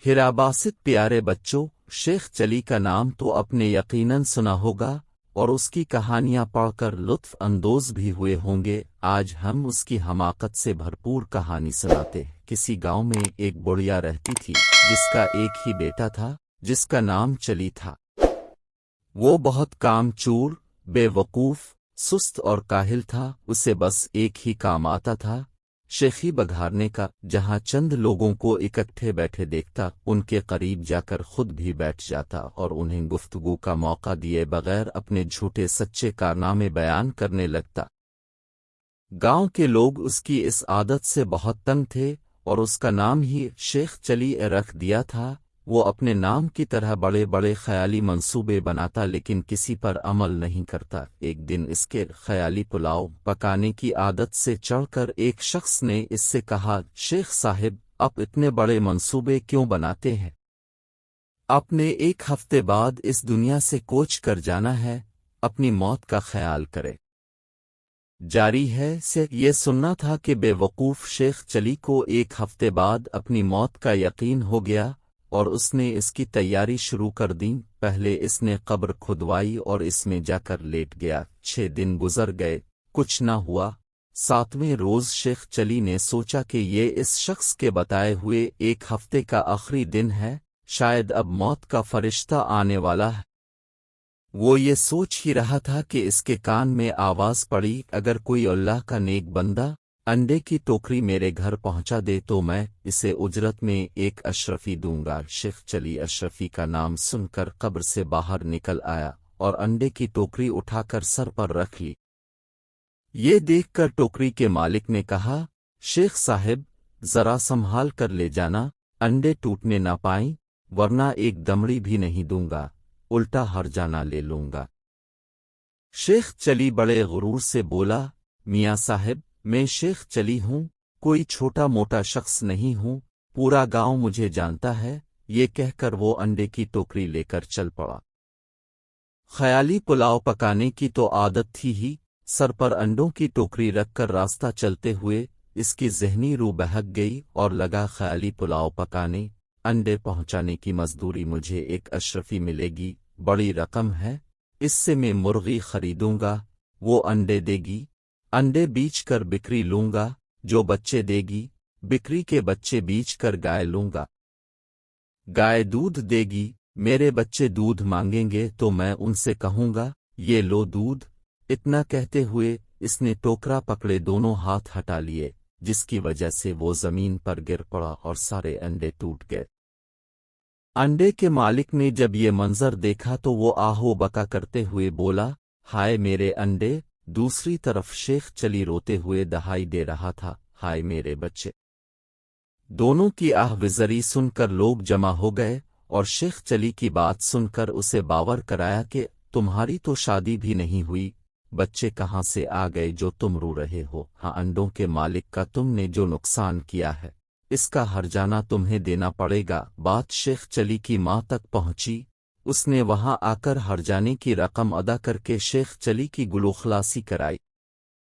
हिराबासित प्यारे बच्चों, शेख चली का नाम तो आपने यकीनन सुना होगा और उसकी कहानियां पढ़कर लुत्फ अंदोज भी हुए होंगे। आज हम उसकी हमाकत से भरपूर कहानी सुनाते हैं। किसी गांव में एक बुढ़िया रहती थी जिसका एक ही बेटा था जिसका नाम चली था। वो बहुत कामचोर, बेवकूफ, सुस्त और काहिल था। उसे बस एक ही काम आता था, शेखी बघारने का। जहां चंद लोगों को इकट्ठे बैठे देखता, उनके करीब जाकर खुद भी बैठ जाता और उन्हें गुफ्तगू का मौका दिए बगैर अपने झूठे सच्चे कारनामे बयान करने लगता। गांव के लोग उसकी इस आदत से बहुत तंग थे और उसका नाम ही शेख चली रख दिया था। वो अपने नाम की तरह बड़े बड़े ख्याली मंसूबे बनाता लेकिन किसी पर अमल नहीं करता। एक दिन इसके ख्याली पुलाव पकाने की आदत से चढ़कर एक शख्स ने इससे कहा, शेख साहिब, आप इतने बड़े मंसूबे क्यों बनाते हैं? आपने एक हफ्ते बाद इस दुनिया से कोच कर जाना है, अपनी मौत का ख्याल करें। जारी है से ये सुनना था कि बेवकूफ शेख चली को एक हफ्ते बाद अपनी मौत का यकीन हो गया और उसने इसकी तैयारी शुरू कर दी। पहले इसने कब्र खुदवाई और इसमें जाकर लेट गया। 6 दिन गुजर गए, कुछ न हुआ। 7वें रोज शेख चली ने सोचा कि ये इस शख्स के बताए हुए एक हफ्ते का आखिरी दिन है, शायद अब मौत का फरिश्ता आने वाला है। वो ये सोच ही रहा था कि इसके कान में आवाज पड़ी, अगर कोई अल्लाह का नेक बंदा अंडे की टोकरी मेरे घर पहुंचा दे तो मैं इसे उजरत में एक अशरफी दूंगा। शेख चली अशरफी का नाम सुनकर कब्र से बाहर निकल आया और अंडे की टोकरी उठाकर सर पर रख ली। ये देखकर टोकरी के मालिक ने कहा, शेख साहिब, जरा संभाल कर ले जाना, अंडे टूटने ना पाएं, वरना एक दमड़ी भी नहीं दूंगा, उल्टा हर जाना ले लूंगा। शेख चली बड़े गुरूर से बोला, मियाँ साहिब, मैं शेख चली हूँ, कोई छोटा मोटा शख्स नहीं हूँ, पूरा गांव मुझे जानता है। ये कहकर वो अंडे की टोकरी लेकर चल पड़ा। ख्याली पुलाव पकाने की तो आदत थी ही, सर पर अंडों की टोकरी रखकर रास्ता चलते हुए इसकी ज़हनी रूह बहक गई और लगा ख्याली पुलाव पकाने, अंडे पहुंचाने की मजदूरी मुझे एक अशरफी मिलेगी, बड़ी रकम है, इससे मैं मुर्गी खरीदूंगा, वो अंडे देगी, अंडे बीच कर बिक्री लूंगा, जो बच्चे देगी, बिक्री के बच्चे बीच कर गाय लूंगा, गाय दूध देगी, मेरे बच्चे दूध मांगेंगे तो मैं उनसे कहूंगा, ये लो दूध। इतना कहते हुए इसने टोकरा पकड़े दोनों हाथ हटा लिए, जिसकी वजह से वो जमीन पर गिर पड़ा और सारे अंडे टूट गए। अंडे के मालिक ने जब ये मंजर देखा तो वो आहो बका करते हुए बोला, हाय मेरे अंडे। दूसरी तरफ शेख चली रोते हुए दहाई दे रहा था, हाय मेरे बच्चे। दोनों की आहविज़री सुनकर लोग जमा हो गए और शेख चली की बात सुनकर उसे बावर कराया कि तुम्हारी तो शादी भी नहीं हुई, बच्चे कहाँ से आ गए जो तुम रो रहे हो? हाँ, अंडों के मालिक का तुमने जो नुकसान किया है इसका हर्जाना तुम्हें देना पड़ेगा। बात शेख चली की माँ तक पहुंची। उसने वहां आकर हर्जाने की रकम अदा करके शेख चली की गुलोखलासी कराई।